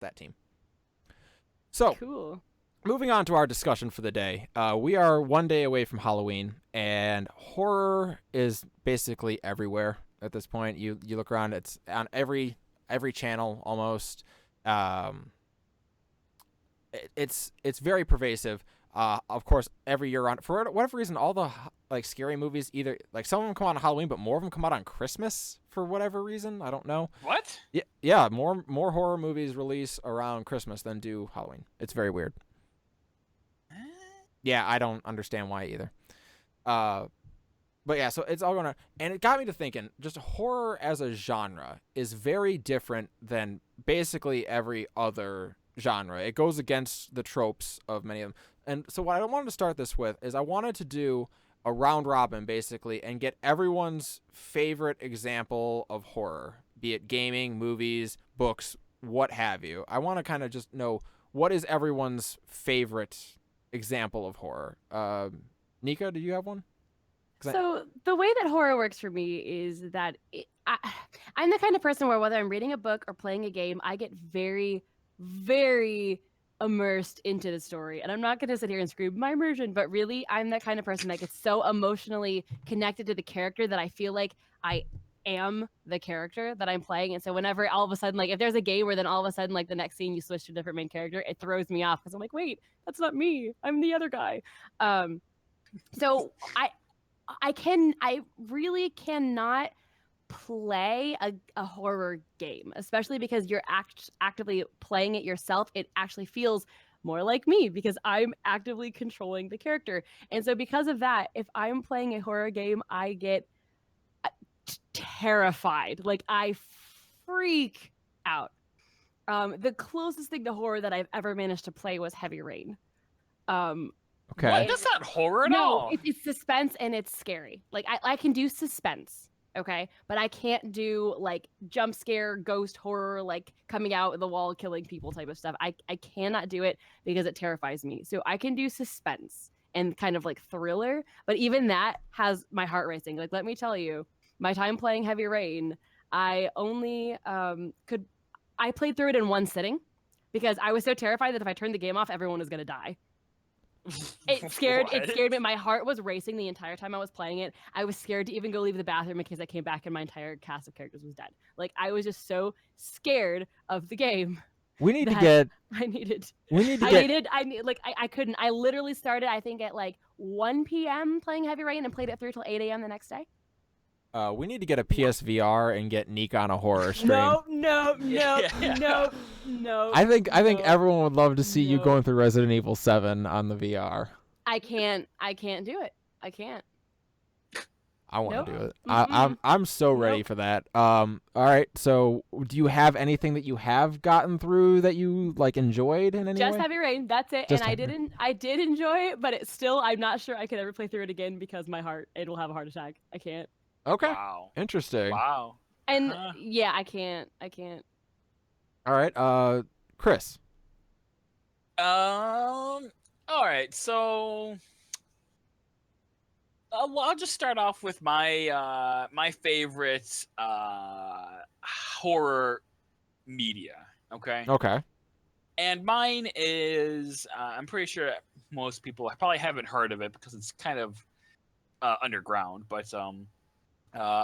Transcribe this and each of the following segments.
that team. So, Cool. moving on to our discussion for the day. We are one day away from Halloween, and horror is basically everywhere at this point. You look around; it's on every channel almost. It's very pervasive. Of course, every year on for whatever reason, all the like scary movies either like some of them come out on Halloween, but more of them come out on Christmas for whatever reason. I don't know. What? Yeah. More horror movies release around Christmas than do Halloween. It's very weird. Yeah, I don't understand why either. But yeah, so it's all going on. And it got me to thinking, just horror as a genre is very different than basically every other genre. It goes against the tropes of many of them. And so what I wanted to start this with is I wanted to do a round robin, basically, and get everyone's favorite example of horror, be it gaming, movies, books, what have you. I want to kind of just know what is everyone's favorite example of horror. Nika, do you have one? So the way that horror works for me is that I'm the kind of person where whether I'm reading a book or playing a game, I get very, very immersed into the story. And I'm not going to sit here and scream my immersion, but really, I'm that kind of person that gets so emotionally connected to the character that I feel like I am the character that I'm playing. And so whenever all of a sudden, like if there's a game where then all of a sudden, like the next scene you switch to a different main character, it throws me off because I'm like, wait, that's not me. I'm the other guy. So I really cannot play a horror game, especially because you're actively playing it yourself. It actually feels more like me because I'm actively controlling the character. And so because of that, if I'm playing a horror game, I get terrified. Like I freak out. The closest thing to horror that I've ever managed to play was Heavy Rain. Okay. What? That's not horror at all. It's suspense and it's scary. Like I can do suspense, okay, but I can't do like jump scare, ghost horror, like coming out of the wall, killing people type of stuff. I cannot do it because it terrifies me. So I can do suspense and kind of like thriller, but even that has my heart racing. Like let me tell you, my time playing Heavy Rain, I only I played through it in one sitting because I was so terrified that if I turned the game off, everyone was gonna die. It scared me. My heart was racing the entire time I was playing it. I was scared to even go leave the bathroom in case I came back and my entire cast of characters was dead. Like I was just so scared of the game. We need to get I couldn't. I literally started I think at like 1 p.m. playing Heavy Rain and played it through till 8 a.m. the next day. We need to get a PSVR and get Nika on a horror stream. No. I think everyone would love to see you going through Resident Evil 7 on the VR. I can't do it. I can't. I want to do it. I'm so ready for that. All right. So, do you have anything that you have gotten through that you like enjoyed in any way? Just Heavy Rain. That's it. And I did enjoy it, but it's still I'm not sure I could ever play through it again because it'll have a heart attack. I can't. Okay. Wow. Interesting. Wow. And yeah, I can't. All right. Chris. All right. So, I'll just start off with my my favorite horror media. Okay. Okay. And mine is I'm pretty sure most people probably haven't heard of it because it's kind of underground, but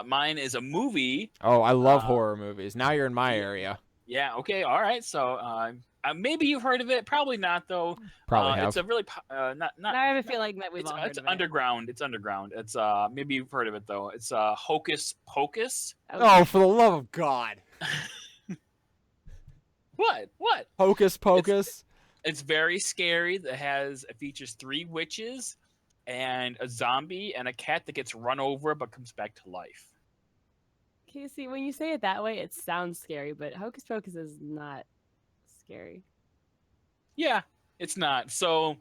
mine is a movie. Oh, I love horror movies. Now you're in my area. Yeah. Okay. All right. So maybe you've heard of it. Probably not, though. Probably have. It's a really not. I have a feeling that we've all heard it's of it. underground. It's underground. It's maybe you've heard of it though. It's Hocus Pocus. Okay. Oh, for the love of God! What? Hocus Pocus. It's very scary. It features 3 witches and a zombie and a cat that gets run over but comes back to life. Okay, see, when you say it that way, it sounds scary, but Hocus Pocus is not scary. Yeah, it's not. So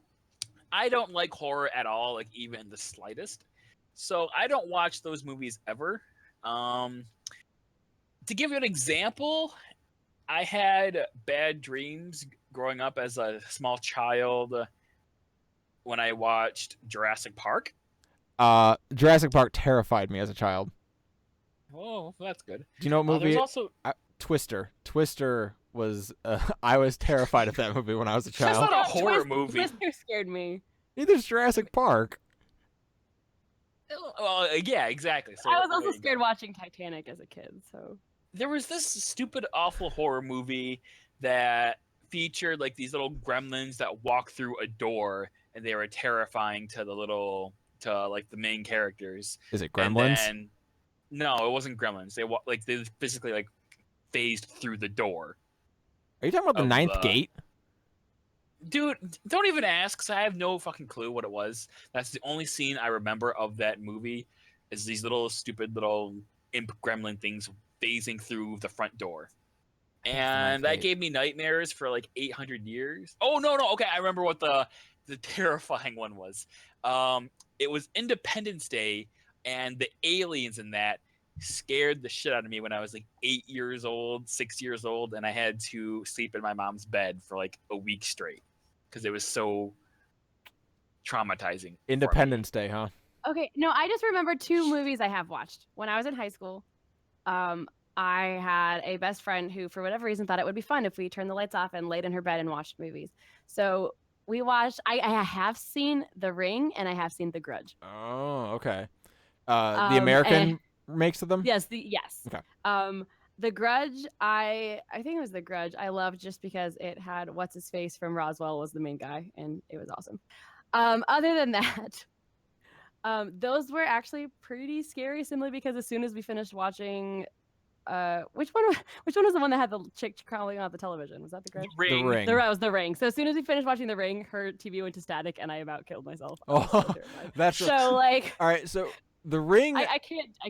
I don't like horror at all, like even the slightest. So I don't watch those movies ever. To give you an example, I had bad dreams growing up as a small child when I watched Jurassic Park. Jurassic Park terrified me as a child. Oh, that's good. Do you know what movie? There's also Twister. Twister was I was terrified of that movie when I was a That's child. not a horror movie. Twister scared me. Neither is Jurassic Park. Well, yeah, exactly. So I was there also you go. scared watching Titanic as a kid. So There was this stupid, awful horror movie that featured like these little gremlins that walk through a door, and they were terrifying to the main characters. Is it And Gremlins? then, no, it wasn't gremlins. They physically like phased through the door. Are you talking about the of, Ninth Gate? Dude, don't even ask, because I have no fucking clue what it was. That's the only scene I remember of that movie, is these little stupid little imp gremlin things phasing through the front door. And that gave me nightmares for like 800 years. Oh, no. Okay, I remember what the terrifying one was. It was Independence Day, and the aliens in that scared the shit out of me when I was like 8 years old, 6 years old, and I had to sleep in my mom's bed for like a week straight because it was so traumatizing. Independence Day, huh? okay, no, I just remember 2 movies I have watched when I was in high school. I had a best friend who, for whatever reason, thought it would be fun if we turned the lights off and laid in her bed and watched movies. So we watched. I have seen The Ring and I have seen The Grudge. Oh, okay. The American makes of them? Yes, yes. Okay. The Grudge, I think it was The Grudge. I loved just because it had what's his face from Roswell was the main guy, and it was awesome. Other than that, those were actually pretty scary, simply because as soon as we finished watching, which one was the one that had the chick crawling on the television? Was that The Grudge? The Ring. That was The Ring. So as soon as we finished watching The Ring, her TV went to static, and I about killed myself. Oh, that's so like. All right, so The Ring. I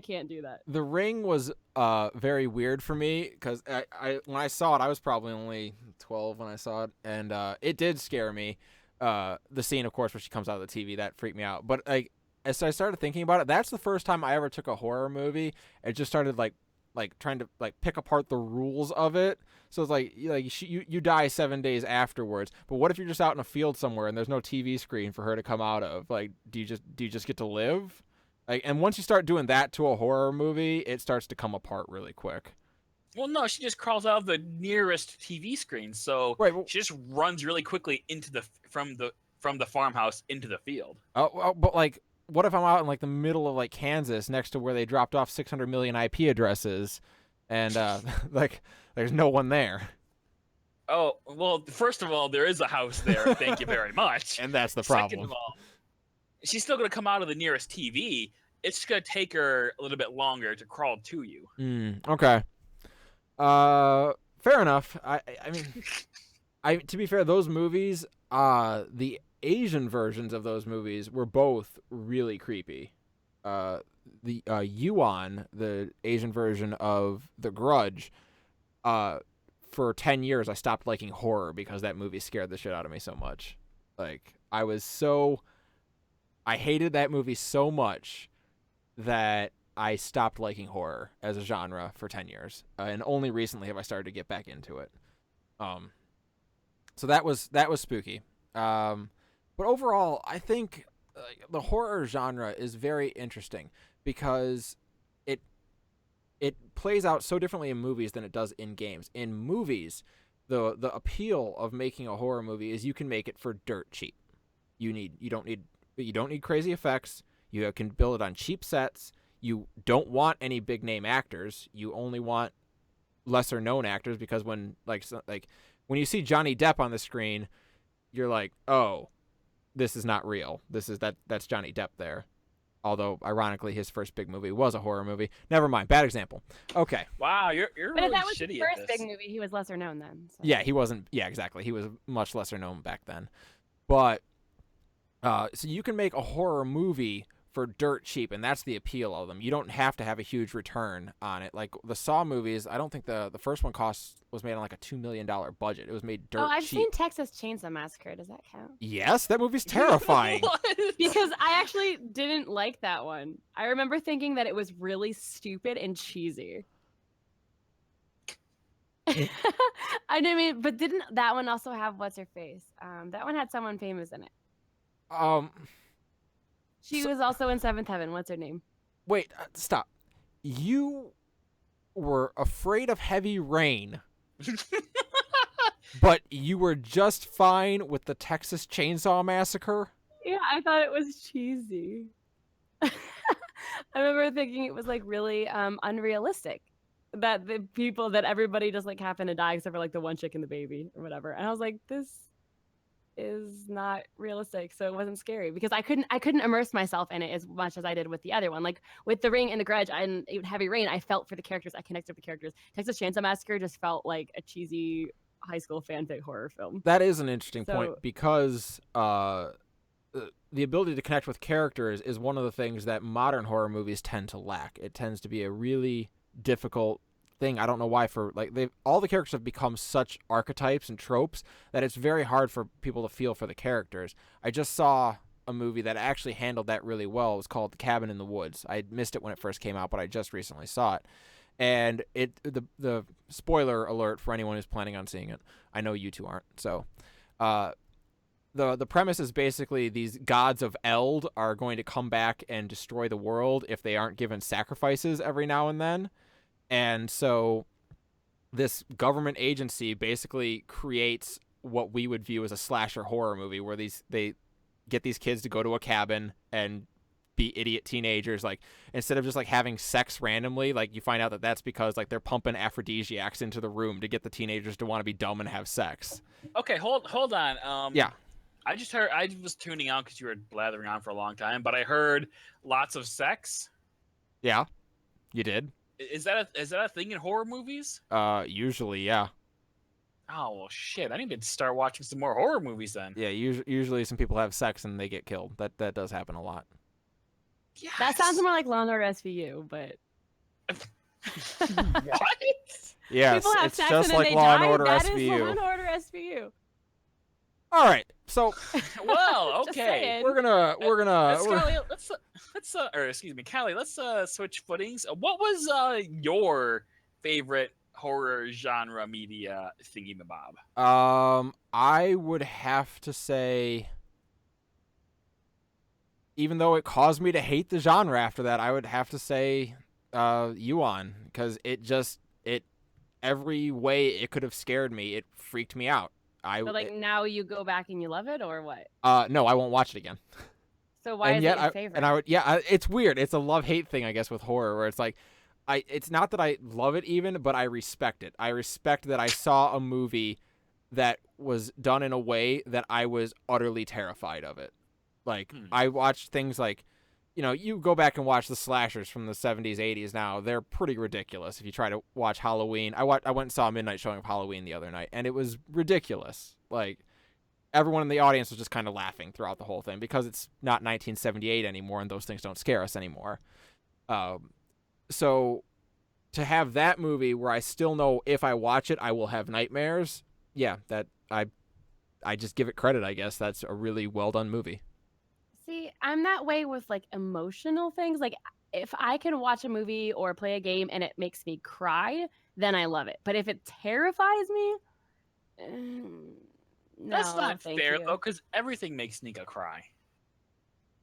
can't do that. The Ring was very weird for me because I when I saw it, I was probably only 12 when I saw it, and it did scare me. The scene, of course, where she comes out of the TV, that freaked me out. But like as I started thinking about it, that's the first time I ever took a horror movie and just started like trying to like pick apart the rules of it. So it's like you die 7 days afterwards. But what if you're just out in a field somewhere and there's no TV screen for her to come out of? Like, do you just get to live? Like, and once you start doing that to a horror movie, it starts to come apart really quick. Well, no, she just crawls out of the nearest TV screen, so Right, well, she just runs really quickly into from the farmhouse into the field. oh, but like, what if I'm out in like the middle of like Kansas, next to where they dropped off 600 million IP addresses, and like there's no one there? Oh, well, first of all, there is a house there. Thank you very much. And that's the problem. Second of all, she's still going to come out of the nearest TV. It's just going to take her a little bit longer to crawl to you. Okay. Fair enough. I mean, to be fair, those movies, the Asian versions of those movies were both really creepy. The Yuan, the Asian version of The Grudge, for 10 years I stopped liking horror because that movie scared the shit out of me so much. Like, I hated that movie so much that I stopped liking horror as a genre for 10 years. And only recently have I started to get back into it. So that was spooky. But overall, I think the horror genre is very interesting because it plays out so differently in movies than it does in games. In movies, the appeal of making a horror movie is you can make it for dirt cheap. You don't need crazy effects. You can build it on cheap sets. You don't want any big name actors. You only want lesser known actors, because when when you see Johnny Depp on the screen, you're like, oh, this is not real. That's Johnny Depp there. Although, ironically, his first big movie was a horror movie. Never mind. Bad example. Okay. Wow, you're But really if that was shitty his at first this. big movie, he was lesser known then. So. Yeah, he wasn't. Yeah, exactly. He was much lesser known back then. But so you can make a horror movie for dirt cheap, and that's the appeal of them. You don't have to have a huge return on it. Like the Saw movies, I don't think the first one was made on like a $2 million budget. It was made dirt cheap. Oh, I've seen Texas Chainsaw Massacre. Does that count? Yes, that movie's terrifying. What? Because I actually didn't like that one. I remember thinking that it was really stupid and cheesy. I mean, but didn't that one also have what's her face? That one had someone famous in it. She was also in Seventh Heaven. What's her name? Wait, stop. You were afraid of heavy rain But you were just fine with the Texas Chainsaw Massacre? Yeah, I thought it was cheesy. I remember thinking it was like really unrealistic that the people that everybody just like happened to die except for like the one chick and the baby or whatever. And I was like, this is not realistic, so it wasn't scary because I couldn't immerse myself in it as much as I did with the other one. Like with The Ring and The Grudge and even Heavy Rain, I felt for the characters, I connected with the characters. Texas Chainsaw Massacre just felt like a cheesy high school fanfic horror film. That is an interesting So- point because the ability to connect with characters is one of the things that modern horror movies tend to lack. It tends to be a really difficult thing. I don't know why. For like all the characters have become such archetypes and tropes that it's very hard for people to feel for the characters. I just saw a movie that actually handled that really well. It was called The Cabin in the Woods. I missed it when it first came out, but I just recently saw it. And the spoiler alert for anyone who's planning on seeing it. I know you two aren't. So the premise is basically these gods of Eld are going to come back and destroy the world if they aren't given sacrifices every now and then. And so this government agency basically creates what we would view as a slasher horror movie where they get these kids to go to a cabin and be idiot teenagers. Like instead of just like having sex randomly, like you find out that that's because like they're pumping aphrodisiacs into the room to get the teenagers to want to be dumb and have sex. Okay, hold on. Yeah. I just heard. I was tuning out because you were blathering on for a long time, but I heard lots of sex. Yeah, you did. Is that a thing in horror movies? Usually, yeah. Oh well, shit! I need to start watching some more horror movies then. Yeah, usually some people have sex and they get killed. That does happen a lot. Yes. That sounds more like Law and Order SVU, but What? Yes, people have it's sex just and then like they Law die. and Order That is SVU. Law and Order SVU. All right, so Well, Just okay. saying. we're gonna Callie, let's or excuse me, Callie. Let's switch footings. What was your favorite horror genre media thingamabob? I would have to say, even though it caused me to hate the genre after that, I would have to say Yuan, because it every way it could have scared me, it freaked me out. So like now you go back and you love it, or what? No, I won't watch it again. So why And is yet it your favorite? it's weird. It's a love-hate thing, I guess, with horror, where it's like, it's not that I love it even, but I respect it. I respect that I saw a movie that was done in a way that I was utterly terrified of it. Like, I watched things like, you go back and watch the slashers from the 70s, 80s now, they're pretty ridiculous. If you try to watch Halloween, I went and saw a midnight showing of Halloween the other night, and it was ridiculous. Like, everyone in the audience was just kind of laughing throughout the whole thing because it's not 1978 anymore, and those things don't scare us anymore. So to have that movie where I still know if I watch it, I will have nightmares. Yeah, that I just give it credit, I guess. That's a really well done movie. See, I'm that way with like emotional things. Like if I can watch a movie or play a game and it makes me cry, then I love it. But if it terrifies me, no, That's not thank fair you. though, because everything makes Nika cry.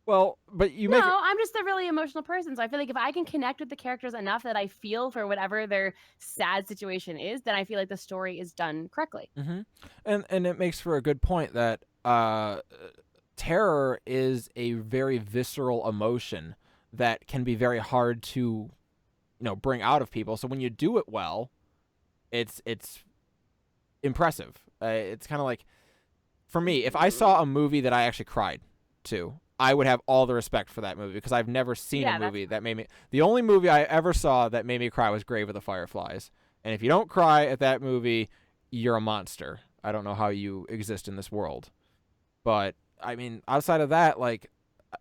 Well, but I'm just a really emotional person. So I feel like if I can connect with the characters enough that I feel for whatever their sad situation is, then I feel like the story is done correctly. Mm-hmm. And it makes for a good point that terror is a very visceral emotion that can be very hard to, bring out of people. So when you do it well, it's impressive. It's kind of like, for me, if I saw a movie that I actually cried to, I would have all the respect for that movie because I've never seen a movie that made me. The only movie I ever saw that made me cry was Grave of the Fireflies. And if you don't cry at that movie, you're a monster. I don't know how you exist in this world. But I mean, outside of that,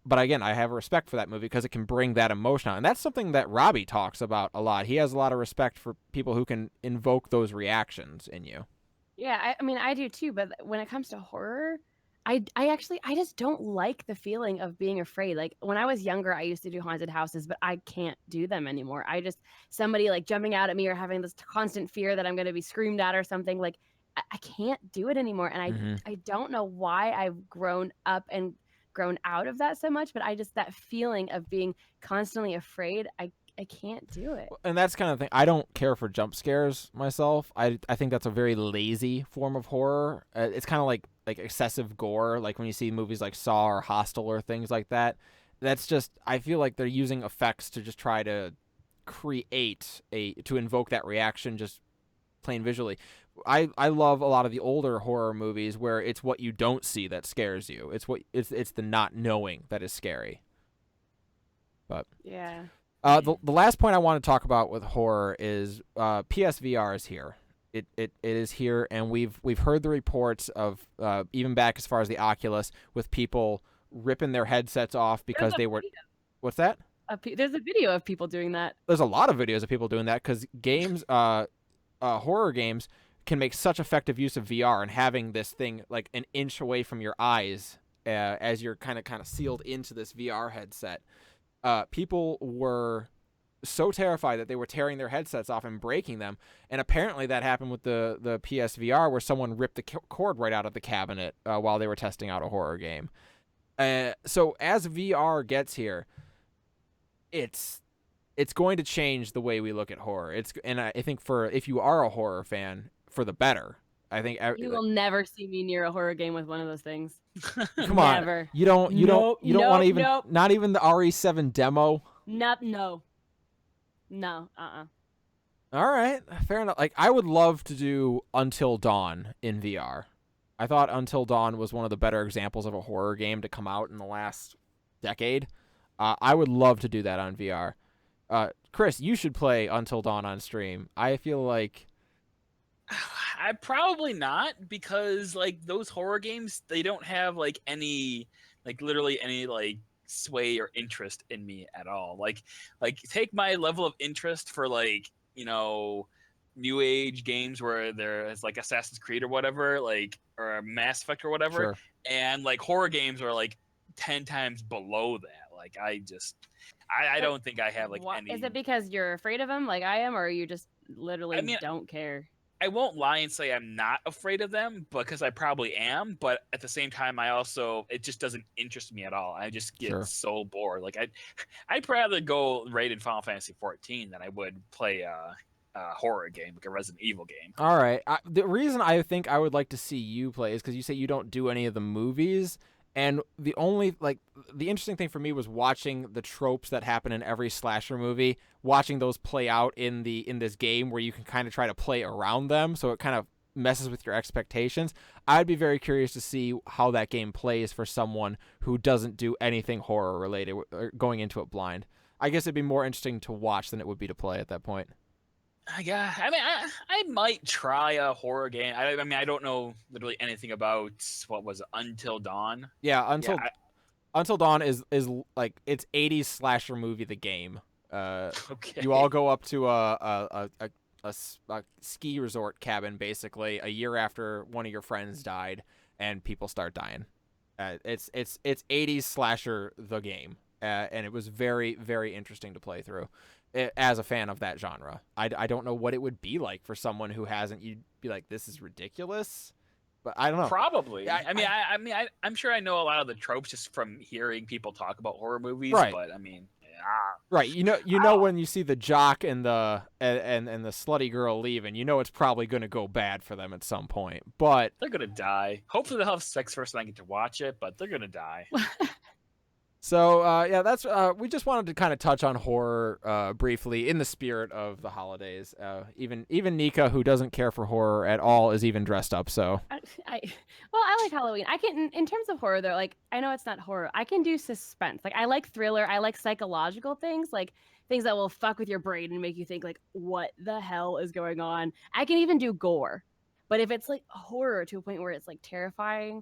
but again, I have a respect for that movie because it can bring that emotion out. And that's something that Robbie talks about a lot. He has a lot of respect for people who can invoke those reactions in you. Yeah, I mean, I do too. But when it comes to horror, I just don't like the feeling of being afraid. Like when I was younger, I used to do haunted houses, but I can't do them anymore. Somebody like jumping out at me or having this constant fear that I'm going to be screamed at or something. Like I can't do it anymore. And I don't know why I've grown up and grown out of that so much, but that feeling of being constantly afraid, I I can't do it. And that's kind of the thing. I don't care for jump scares myself. I think that's a very lazy form of horror. It's kind of like excessive gore, like when you see movies like Saw or Hostel or things like that. That's just, I feel like they're using effects to just try to to invoke that reaction just plain visually. I love a lot of the older horror movies where it's what you don't see that scares you. It's the not knowing that is scary. But Yeah. the last point I want to talk about with horror is PSVR is here. It is here, and we've heard the reports of even back as far as the Oculus, with people ripping their headsets off because they were. What's that? There's a video of people doing that. There's a lot of videos of people doing that because games, horror games, can make such effective use of VR, and having this thing like an inch away from your eyes as you're kind of sealed into this VR headset. People were so terrified that they were tearing their headsets off and breaking them, and apparently that happened with the PSVR, where someone ripped the cord right out of the cabinet while they were testing out a horror game. So as VR gets here, it's going to change the way we look at horror. I think if you are a horror fan, for the better. I think You will never see me near a horror game with one of those things. Come on, never. you don't want to even not even the RE7 demo. No. All right, fair enough. Like, I would love to do Until Dawn in VR. I thought Until Dawn was one of the better examples of a horror game to come out in the last decade. I would love to do that on VR. Chris, you should play Until Dawn on stream. I feel like I probably not, because like those horror games, they don't have like any, like literally any like sway or interest in me at all. Like take my level of interest for like, you know, new age games where there's like Assassin's Creed or whatever, like, or Mass Effect or whatever, sure. And like horror games are like 10 times below that. Like I don't think I have like any. Is it because you're afraid of them like I am, or you just literally don't care? I won't lie and say I'm not afraid of them, because I probably am. But at the same time, it just doesn't interest me at all. I just get so bored. Like I'd rather go raid in Final Fantasy 14 than I would play a horror game, like a Resident Evil game. All right. The reason I think I would like to see you play is because you say you don't do any of the movies. And the interesting thing for me was watching the tropes that happen in every slasher movie, watching those play out in this game where you can kind of try to play around them, so it kind of messes with your expectations. I'd be very curious to see how that game plays for someone who doesn't do anything horror related, or going into it blind. I guess it'd be more interesting to watch than it would be to play at that point. Yeah, I mean, I might try a horror game. I mean, I don't know literally anything about, what was it, Until Dawn. Yeah, Until Dawn is like, it's 80s slasher movie, the game. Okay. You all go up to a ski resort cabin, basically, a year after one of your friends died, and people start dying. It's 80s slasher, the game, and it was very, very interesting to play through. As a fan of that genre, I don't know what it would be like for someone who hasn't. You'd be like, this is ridiculous, but I don't know. Probably. I'm sure I know a lot of the tropes just from hearing people talk about horror movies. Right. But I mean, right. You know when you see the jock and the slutty girl leaving, you know it's probably going to go bad for them at some point. But they're gonna die. Hopefully they'll have sex first and I get to watch it. But they're gonna die. So, that's we just wanted to kind of touch on horror briefly in the spirit of the holidays. Even Nika, who doesn't care for horror at all, is even dressed up. So, I like Halloween. I can, in terms of horror though, like, I know it's not horror. I can do suspense. Like, I like thriller. I like psychological things, like things that will fuck with your brain and make you think like, what the hell is going on? I can even do gore. But if it's like horror to a point where it's like terrifying,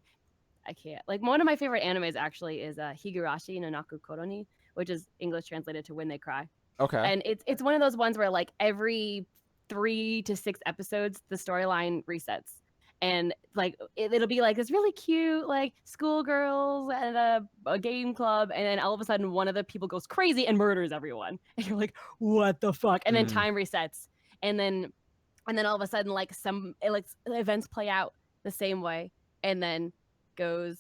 I can't. Like, one of my favorite animes actually is Higurashi no Naku Koroni, which is English translated to When They Cry. Okay. And it's one of those ones where like every 3 to 6 episodes the storyline resets, and like it'll be like this really cute like schoolgirls and a game club, and then all of a sudden one of the people goes crazy and murders everyone, and you're like, what the fuck? And then time resets, and then all of a sudden like events play out the same way, and then goes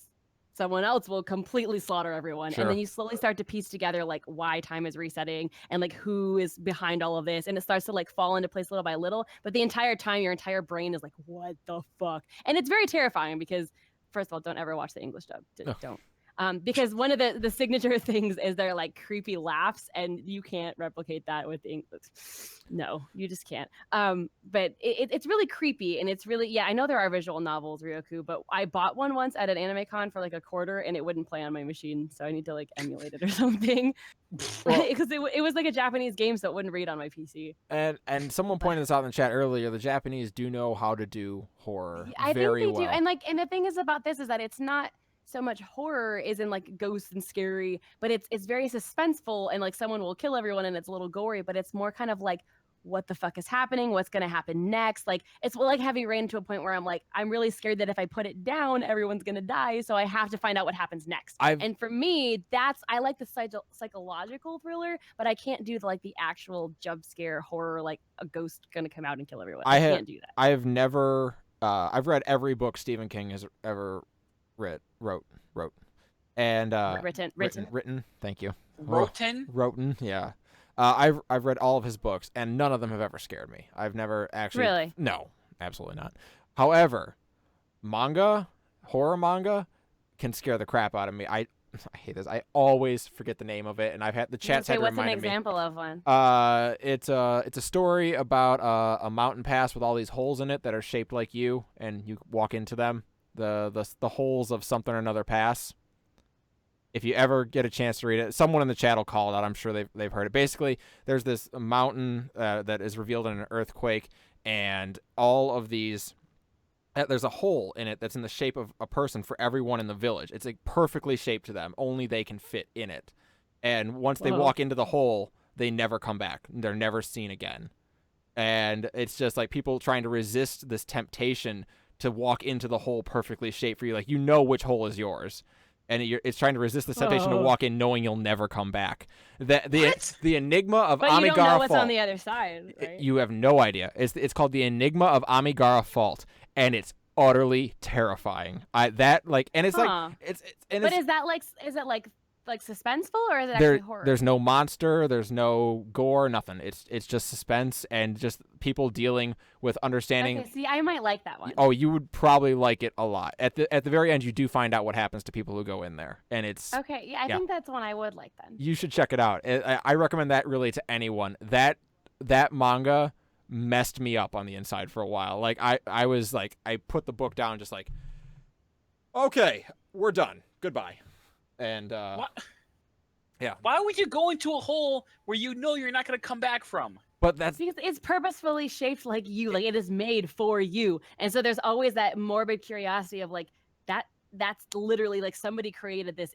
someone else will completely slaughter everyone. Sure. And then you slowly start to piece together like why time is resetting and like who is behind all of this. And it starts to like fall into place little by little. But the entire time, your entire brain is like, what the fuck? And it's very terrifying because, first of all, don't ever watch the English dub. Don't. Because one of the signature things is their like creepy laughs, and you can't replicate that with English. No, you just can't. But it's really creepy, and it's really, yeah, I know there are visual novels, Ryoku, but I bought one once at an anime con for like a quarter, and it wouldn't play on my machine, so I need to like emulate it or something. Because it was like a Japanese game, so it wouldn't read on my PC. And someone pointed this out in the chat earlier. The Japanese do know how to do horror very well. I think they do, and the thing is about this is that it's not so much horror is in like ghosts and scary, but it's very suspenseful, and like someone will kill everyone and it's a little gory, but it's more kind of like what the fuck is happening, what's going to happen next. Like it's like Heavy Rain to a point where I'm like, I'm really scared that if I put it down everyone's going to die, so I have to find out what happens next. And for me, I like the psychological thriller, but I can't do the actual jump scare horror, like a ghost going to come out and kill everyone. I can't do that. I've never I've read every book Stephen King has ever wrote, and written. Thank you. Wrote. Yeah. I've read all of his books, and none of them have ever scared me. I've never actually. Really? No, absolutely not. However, horror manga, can scare the crap out of me. I hate this. I always forget the name of it, and I've had the chat had reminded me. What's an example of one? It's a story about a mountain pass with all these holes in it that are shaped like you, and you walk into them. The holes of something or another pass. If you ever get a chance to read it, someone in the chat will call it out. I'm sure they've heard it. Basically, there's this mountain that is revealed in an earthquake, and all of these, there's a hole in it that's in the shape of a person for everyone in the village. It's like perfectly shaped to them. Only they can fit in it. And once they walk into the hole, they never come back. They're never seen again. And it's just like people trying to resist this temptation to walk into the hole perfectly shaped for you. Like, you know which hole is yours. And it's trying to resist the temptation to walk in knowing you'll never come back. The enigma of but Amigara you don't know what's Fault. On the other side, right? You have no idea. It's called the enigma of Amigara Fault, and it's utterly terrifying. But is it like suspenseful, or is it actually horror? There's no monster, there's no gore, nothing. It's just suspense and just people dealing with understanding. Okay, see, I might like that one. Oh, you would probably like it a lot. At the very end, you do find out what happens to people who go in there, and it's okay. Yeah, I think that's one I would like then. You should check it out. I recommend that really to anyone. That manga messed me up on the inside for a while. Like I was like, I put the book down, just like, okay, we're done. Goodbye. And what? Yeah. Why would you go into a hole where you know you're not going to come back from? But that's because it's purposefully shaped like you, like it is made for you, and so there's always that morbid curiosity of like that's literally like somebody created this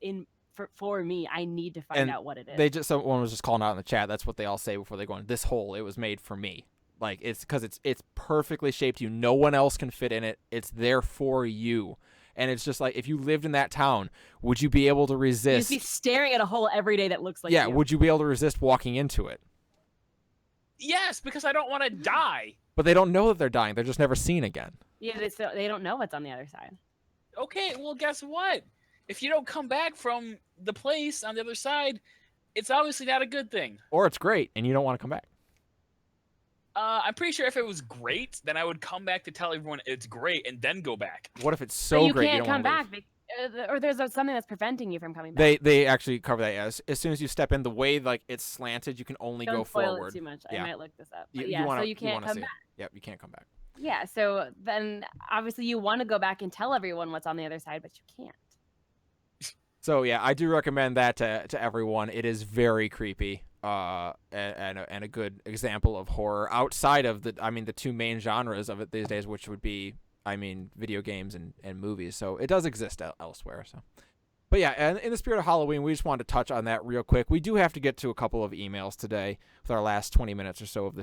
for me. I need to find out what it is. Someone was just calling out in the chat. That's what they all say before they go in. This hole, it was made for me. Like it's because it's perfectly shaped you. No one else can fit in it. It's there for you. And it's just like, if you lived in that town, would you be able to resist? You'd be staring at a hole every day that looks like you. Would you be able to resist walking into it? Yes, because I don't want to die. But they don't know that they're dying. They're just never seen again. Yeah, they don't know what's on the other side. Okay, well, guess what? If you don't come back from the place on the other side, it's obviously not a good thing. Or it's great, and you don't want to come back. I'm pretty sure if it was great, then I would come back to tell everyone it's great and then go back. What if it's so great you don't can't come want back? Or there's something that's preventing you from coming back. They actually cover that. As soon as you step in, the way like it's slanted, you can only Don't go spoil forward. It too much. Yeah. I might look this up. So you can't come back. Yep, you can't come back. Yeah, so then obviously you want to go back and tell everyone what's on the other side, but you can't. So yeah, I do recommend that to everyone. It is very creepy, and a good example of horror outside of the two main genres of it these days, which would be video games and movies. So it does exist elsewhere. So, but yeah, and in the spirit of Halloween, we just wanted to touch on that real quick. We do have to get to a couple of emails today with our last 20 minutes or so of the